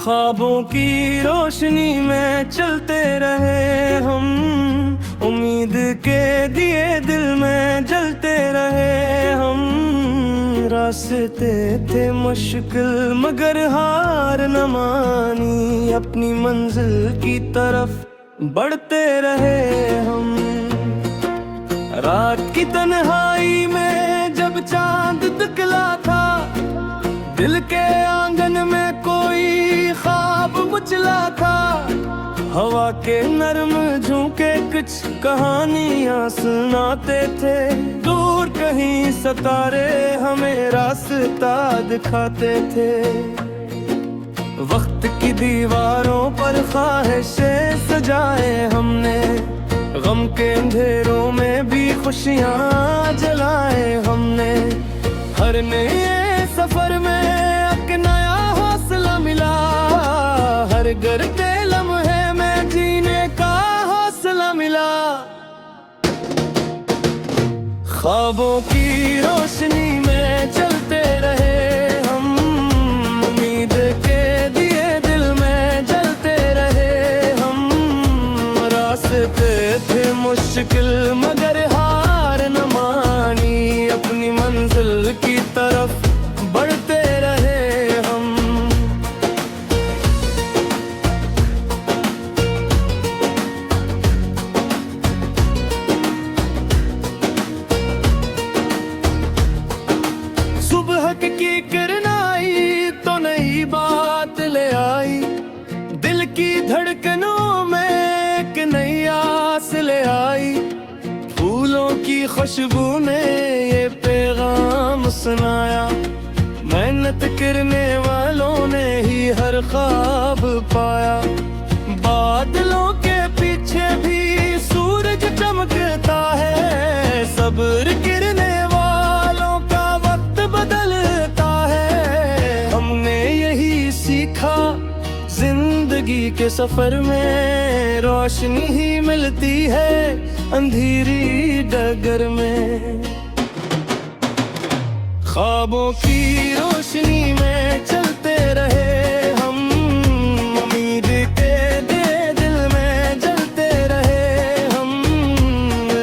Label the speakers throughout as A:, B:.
A: ख्वाबों की रोशनी में चलते रहे हम, उम्मीद के दिए दिल में जलते रहे हम। रास्ते थे मुश्किल मगर हार न मानी, अपनी मंजिल की तरफ बढ़ते रहे हम। रात की तन्हाई में जब चांद दिखला था, दिल के आंगन में कोई ख्वाब मुचला था। हवा के नरम झोंके कुछ कहानियां सुनाते थे, दूर कहीं सितारे हमें रास्ता दिखाते थे। वक्त की दीवारों पर ख्वाहिशें सजाए हमने, गम के अंधेरों में भी खुशियां जलाए हमने। हर नए सफर में एक नया हौसला मिला, हर गिरते लम्हे में जीने का हौसला मिला। ख्वाबों की रोशनी में चलते रहे हम, उम्मीद के दिए दिल में जलते रहे हम। रास्ते थे मुश्किल मगर हार न मानी, अपनी मंजिल की तरफ बढ़ते रहे हम। सुबह की किरण आई तो नई बात ले आई, दिल की धड़कनों में एक नई आस ले आई। फूलों की खुशबू ने ये पैगाम सुनाया, मेहनत करने वालों ने ही हर ख्वाब पाया। बादलों के पीछे भी सूरज चमकता है, सब्र करने वालों का वक्त बदलता है। हमने यही सीखा, जिंदगी के सफर में रोशनी ही मिलती है अंधेरी डगर में। ख्वाबों की रोशनी में चलते रहे हम, उम्मीद के दिल में जलते रहे हम।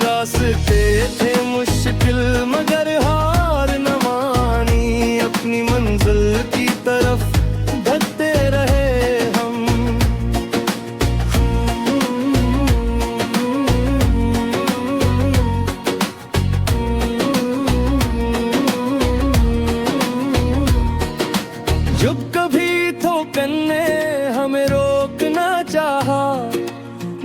A: रास्ते थे मुश्किल मगर हार न मानी, अपनी मंजिल की तरफ बढ़ते रहे हम। जब कभी ठोकर ने हमें रोकना चाहा,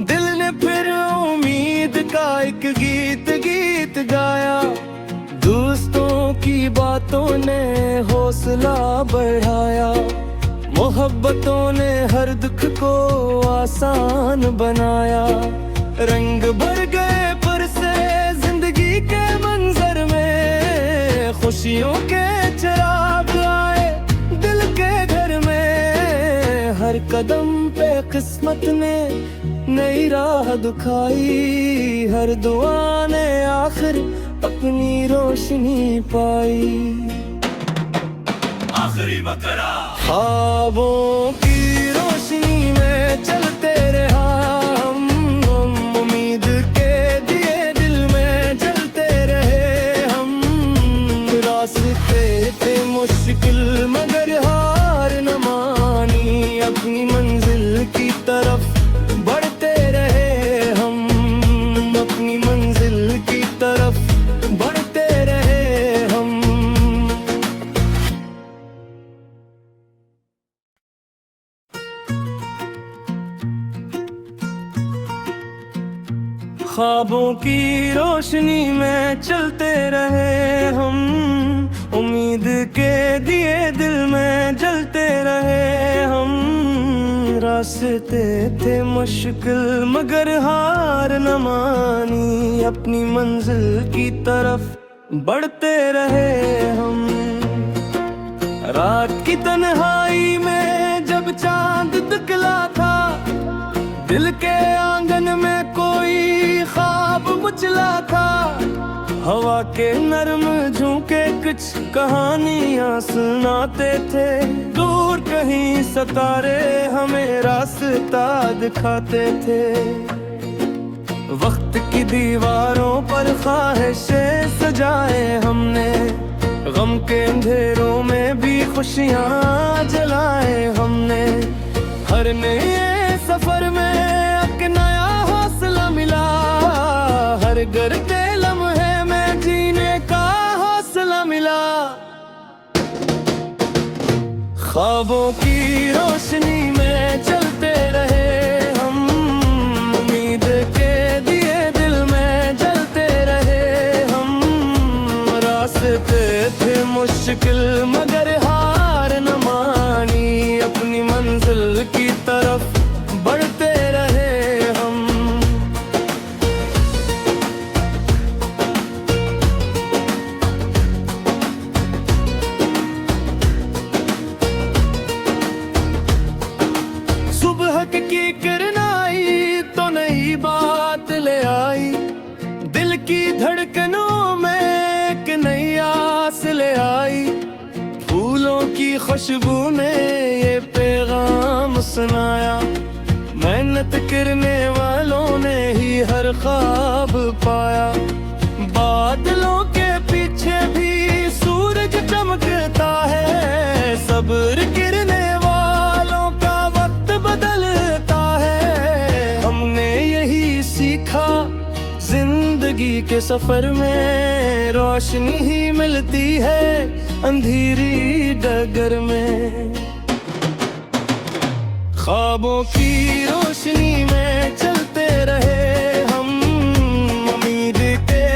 A: दिल ने फिर उम्मीद का एक गीत गाया। दोस्तों की बातों ने हौसला बढ़ाया, मोहब्बतों ने हर दुख को आसान बनाया। रंग भर गए पर से जिंदगी के मंजर में, खुशियों के चिराग आए दिल के घर में। हर कदम पे किस्मत ने नई राह दिखाई, हर दुआ ने आखिर अपनी रोशनी पाई। आखिरी बकरा ख्वाबों की रोशनी में चलते रहा हम, उम्मीद के दिए दिल में जलते रहे हम। रास्ते थे मुश्किल मगर हार न मानी, अपनी मंजिल की तरफ बढ़ते रहे हम। अपनी मंजिल की तरफ बढ़ते रहे हम। ख्वाबों की रोशनी में चलते रहे हम, उम्मीद के दिए दिल में जलते रहे हम। रास्ते थे मुश्किल मगर हार न मानी, अपनी मंजिल की तरफ बढ़ते रहे हम। रात की तन्हाई में जब चांद दिखला था, दिल के आंगन में कोई ख्वाब मुचला था। हवा के नरम झोंके कुछ कुछ कहानियां सुनाते थे। दूर कहीं सितारे हमें रास्ता दिखाते थे। वक्त की दीवारों पर ख्वाहिशें सजाए हमने, गम के अंधेरों में भी खुशियां जलाए हमने। हर नए सफर में एक नया हौसला मिला, हर गिरते लम्हे में जीने का हौसला मिला। ख्वाबों की रोशनी में चलते रहे हम, उम्मीद के दिए दिल में जलते रहे हम। रास्ते थे मुश्किल मगर हार न मानी, अपनी मंजिल की तरफ बढ़ते रहे हम। सुबह की किरण आई तो नई बात ले आई, दिल की धड़कनों में एक नई आस ले आई। फूलों की खुशबू ने ये पैगाम सुनाया, मेहनत करने वालों ने ही हर ख्वाब पाया। बादलों के पीछे भी सूरज चमकता है, सब्र करने वालों का वक्त बदलता है। हमने यही सीखा, जिंदगी के सफर में रोशनी ही मिलती है अंधेरी डगर में। ख्वाबों की रोशनी में चलते रहे हम, उम्मीद के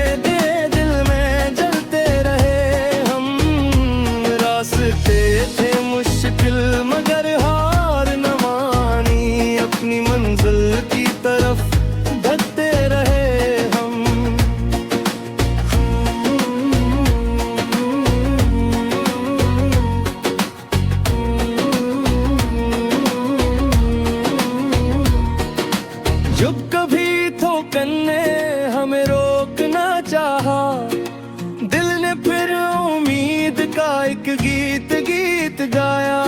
A: दिल में जलते रहे हम। रास्ते थे मुश्किल मगर हार न मानी, अपनी मंजिल की तरफ बढ़ते रहे हम। जब कभी ठोकर ने हमें रोकना चाहा, दिल ने फिर उम्मीद का एक गीत गाया।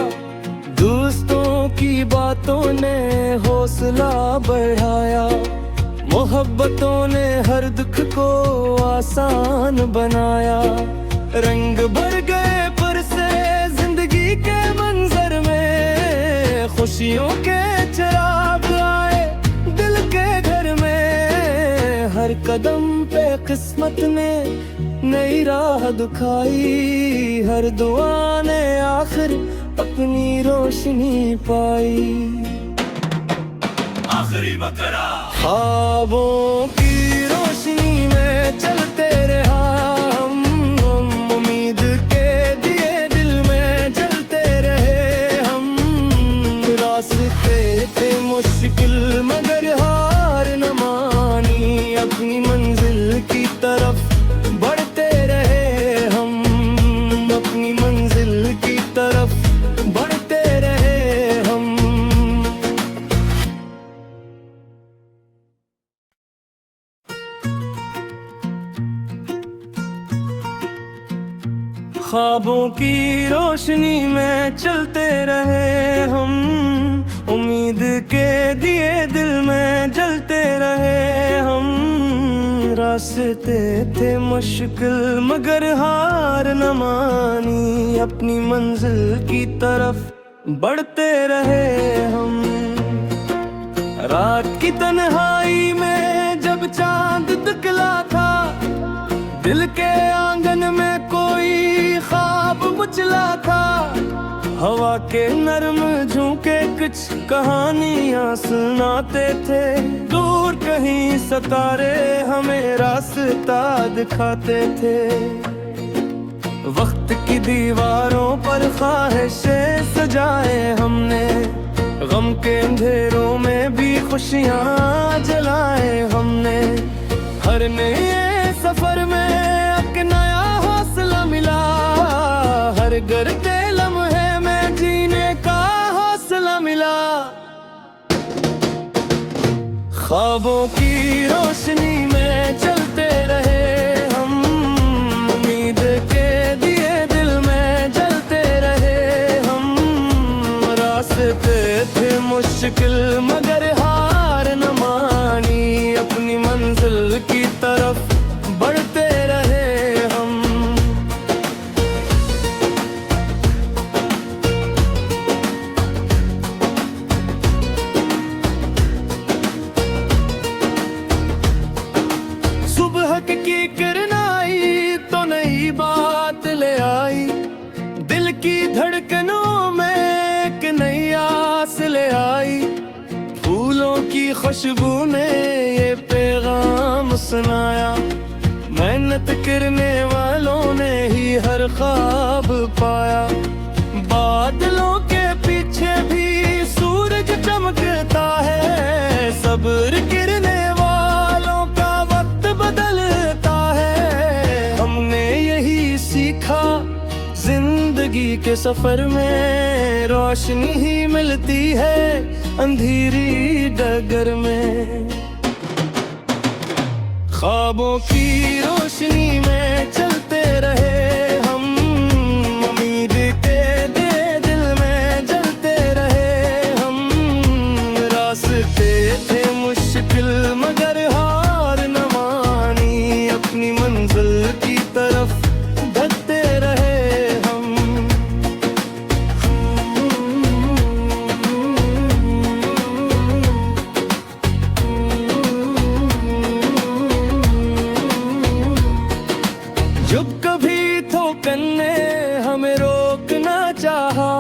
A: दोस्तों की बातों ने हौसला बढ़ाया, मोहब्बतों ने हर दुख को आसान बनाया। रंग भर गए पर से जिंदगी के मंजर में, खुशियों के चिराग आए दिल के घर में। हर कदम पे किस्मत ने नई राह दिखाई, हर दुआ ने आखिर अपनी रोशनी पाई। आखिरी बकरा ख्वाबों की रोशनी में चलते रहा हम, उम्मीद के दिए दिल में जलते रहे हम। रास्ते थे मुश्किल मगर हार न मानी, अपनी मंजिल की तरफ बढ़ते रहे हम। अपनी मंजिल की तरफ बढ़ते रहे हम। ख्वाबों की रोशनी में चलते रहे हम, उम्मीद के दिए दिल में जलते रहे हम। रास्ते थे मुश्किल मगर हार न मानी, अपनी मंजिल की तरफ बढ़ते रहे हम। रात की तन्हाई में जब चांद दिखला था, दिल के आंगन में कोई ख्वाब मुचला था। हवा के नरम झोंके कुछ कहानियां सुनाते थे। दूर कहीं सितारे हमें रास्ता दिखाते थे। वक्त की दीवारों पर ख्वाहिशें सजाए हमने, गम के अंधेरों में भी खुशियां जलाए हमने। हर नए सफर में एक नया हौसला मिला, हर गिरते लम्हे में जीने का हौसला मिला। ख्वाबों की रोशनी में चलते रहे हम, उम्मीद के दिए मुश्किल मगर हार न मानी, अपनी मंजिल की तरफ बढ़ते रहे हम। सुबह की किरण आई तो नई बात ले आई, दिल की धड़कनों में एक नई आस ले आई। फूलों की खुशबू ने ये पैगाम सुनाया, मेहनत करने वालों ने ही हर ख्वाब पाया। बादलों के पीछे भी सूरज चमकता है, सब्र करने वालों का वक्त बदलता है। हमने यही सीखा, जिंदगी के सफर में रोशनी ही मिलती है अंधेरी डगर में। ख्वाबों की रोशनी में चलते रहे हम, उम्मीद के दिल में जलते रहे हम। रास्ते थे मुश्किल मगर हार न मानी, अपनी मंजिल की तरफ बढ़ते रहे हम। जो कभी ठोकर ने हमें रोकना चाहा,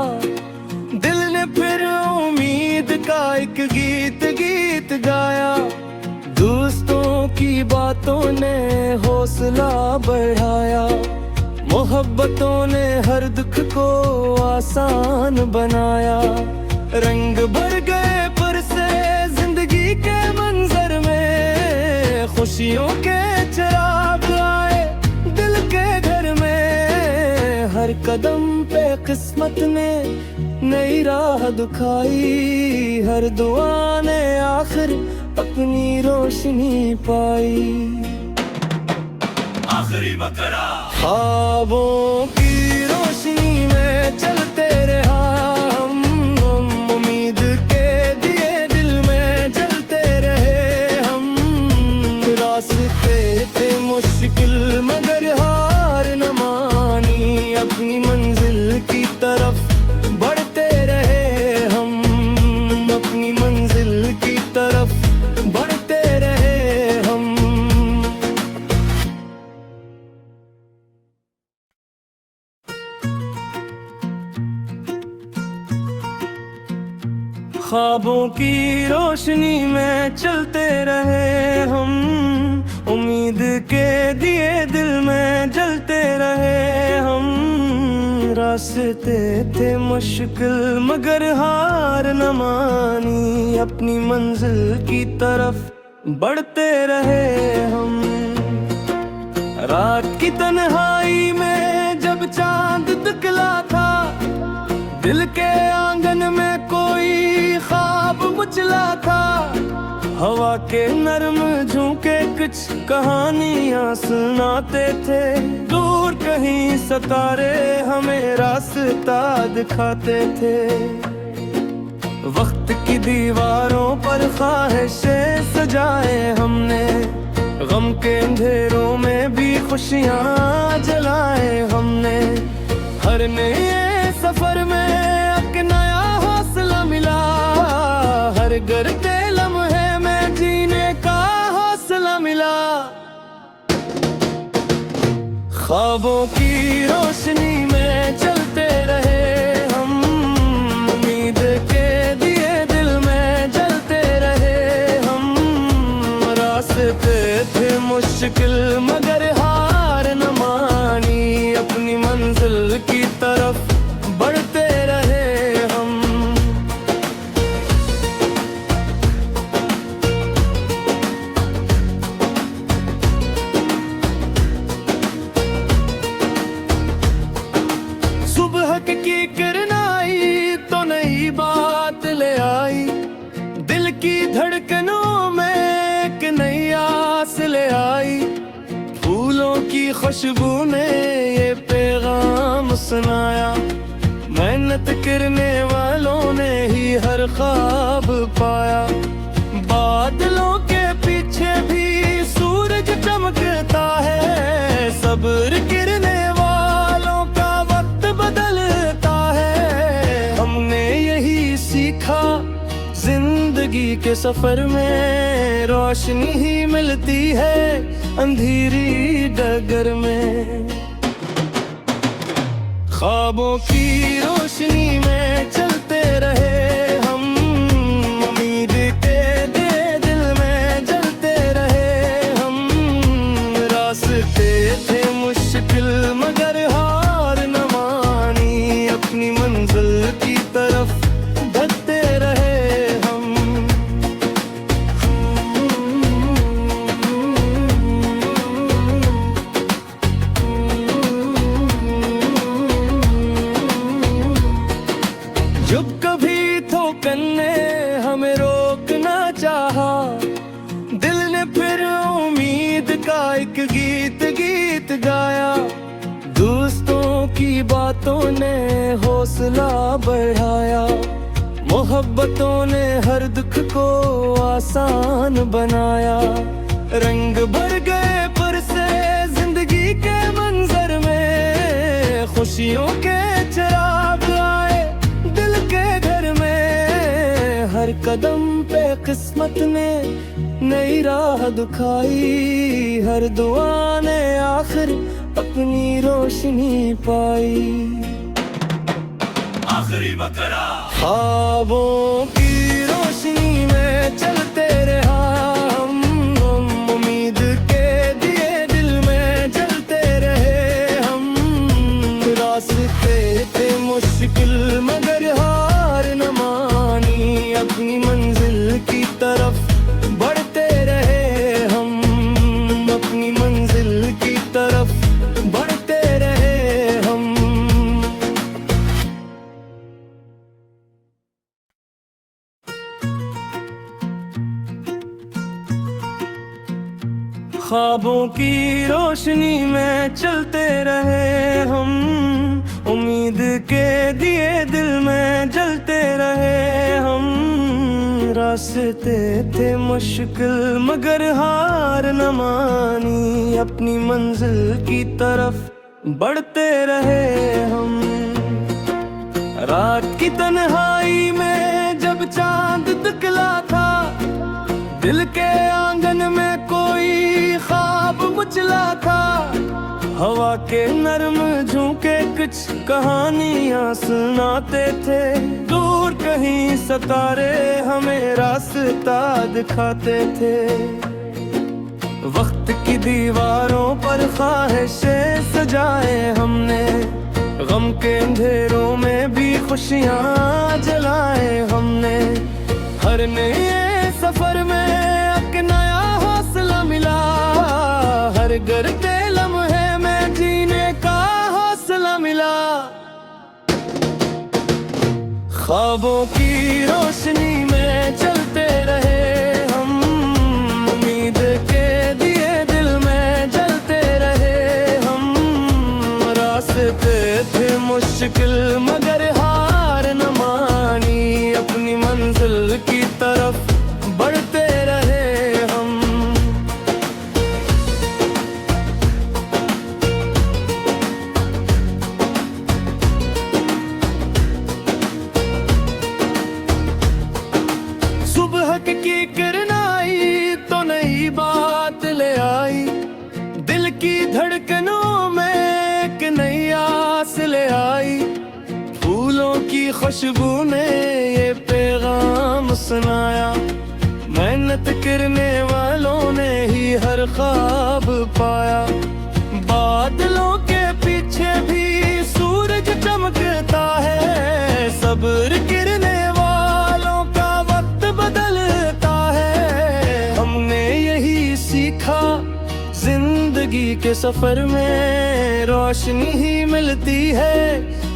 A: दिल ने फिर उम्मीद का एक गीत गाया। दोस्तों की बातों ने हौसला बढ़ाया, मोहब्बतों ने हर दुख को आसान बनाया। रंग भर गए पर से जिंदगी के मंजर में, खुशियों के चिराग आए दिल के घर में। हर कदम पे किस्मत ने नई राह दिखाई, हर दुआ ने आखिर अपनी रोशनी पाई। आखिरी बकरा ख्वाबों की रोशनी में चलते रहा हम, उम्मीद के दिए दिल में जलते रहे हम। रास्ते थे मुश्किल मगर हार न मानी, अपनी मंजिल की तरफ बढ़ते रहे हम। अपनी मंजिल की तरफ बढ़ते रहे हम। ख्वाबों की रोशनी में चलते रहे हम, उम्मीद के दिए दिल में जलते रहे हम। रास्ते थे मुश्किल मगर हार न मानी, अपनी मंजिल की तरफ बढ़ते रहे हम। रात की तन्हाई में जब चांद दिखला था, दिल के आंगन में कोई ख्वाब उछला था। हवा के नरम झोंके कुछ कहानियां सुनाते थे, दूर कहीं सितारे हमें रास्ता दिखाते थे। वक्त की दीवारों पर ख्वाहिशें सजाए हमने, गम के अंधेरों में भी खुशियां जलाए हमने। हर नए सफर में एक नया हौसला मिला, हर गिरते लम्हे में जीने का हौसला मिला। ख्वाबों की रोशनी में चलते रहे हम, उम्मीद के दिए दिल में जलते रहे हम। रास्ते थे मुश्किल मगर हार न मानी, अपनी मंजिल की तरफ बढ़ते रहे हम। सुबह की किरण आई तो नई बात ले आई, दिल की धड़कनों में एक नई आस ले आई। फूलों की खुशबू ने ये पैगाम सुनाया, मेहनत करने वालों ने ही हर ख्वाब पाया। बादलों के पीछे भी सूरज चमकता है, सब्र गिरने वालों का वक्त बदलता है। हमने यही सीखा, जिंदगी के सफर में रोशनी ही मिलती है अंधेरी डगर में। ख्वाबों की रोशनी में चलते रहे हम, उम्मीद के दिल में जलते रहे हम। रास्ते थे मुश्किल मगर हार न मानी, अपनी मंजिल की तरफ बढ़ते रहे हम। जब कभी ठोकर ने हमें रोकना चाहा, दिल ने फिर उम्मीद का एक गीत गाया। दोस्तों की बातों ने हौसला बढ़ाया, मोहब्बतों ने हर दुख को आसान बनाया। रंग भर गए पर से जिंदगी के मंजर में, खुशियों के चिराग आए दिल के घर में। हर कदम पे किस्मत ने नई राह दिखाई, हर दुआ ने आखिर अपनी रोशनी पाई। आखिरी बकरा ख्वाबों की रोशनी में चलते रहा हम, उम्मीद के दिए दिल में जलते रहे हम। रास्ते थे मुश्किल मगर हार न मानी, अपनी मंजिल की तरफ बढ़ते रहे हम। अपनी मंजिल की तरफ बढ़ते रहे हम। ख्वाबों की रोशनी में चलते रहे हम, उम्मीद के दिए दिल में जलते रहे हम। रास्ते थे मुश्किल मगर हार न मानी, अपनी मंजिल की तरफ बढ़ते रहे हम। रात की तन्हाई में जब चांद दिखला था, दिल के आंगन में कोई ख्वाब मुचला था। हवा के नरम झोंके कुछ कहानियां सुनाते थे, दूर कहीं सितारे हमें रास्ता दिखाते थे। वक्त की दीवारों पर ख्वाहिशें सजाए हमने, गम के अंधेरों में भी खुशियां जलाए हमने। हर नए सफर में एक नया हौसला मिला, हर गिरते लम्हे में जीने का हौसला मिला। ख्वाबों की रोशनी में चलते रहे हम, उम्मीद के दिए दिल में जलते रहे हम। रास्ते थे मुश्किल मगर हार न मानी, अपनी मंजिल की तरफ बढ़ते रहे हम। सुबह की किरण आई तो नई बात ले आई, दिल की धड़कनों में एक नई आस ले आई। फूलों की खुशबू ने ये पैगाम सुनाया, मेहनत करने वालों ने ही हर ख्वाब पाया। बादलों के पीछे भी सूरज चमकता है, सब्र गिरने वालों का वक्त बदलता है। हमने यही सीखा, जिंदगी के सफर में रोशनी ही मिलती है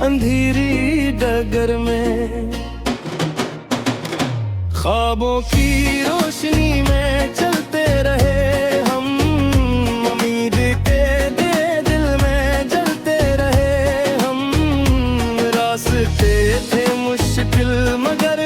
A: अंधेरी डगर में। ख्वाबों की रोशनी में चलते रहे हम, उम्मीद के दिल में जलते रहे हम। रास्ते थे मुश्किल मगर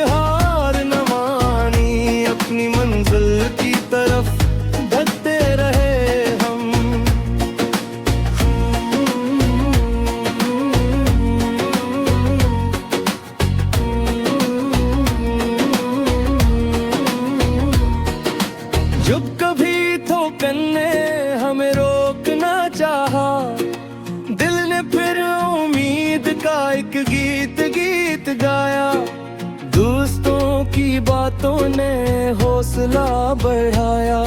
A: गाया, दोस्तों की बातों ने हौसला बढ़ाया,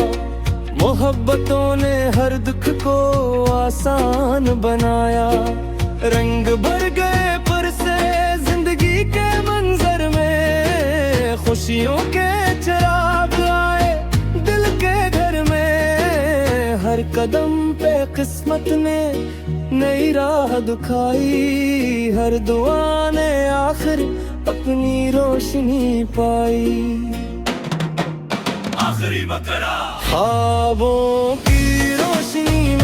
A: मोहब्बतों ने हर दुख को आसान बनाया। रंग भर गए पर से जिंदगी के मंजर में, खुशियों के चिराग आए दिल के घर में। हर कदम पे किस्मत ने नई राह दिखाई, हर दुआ ने आखिर अपनी रोशनी पाई। आखिरी बकरा ख्वाबों की रोशनी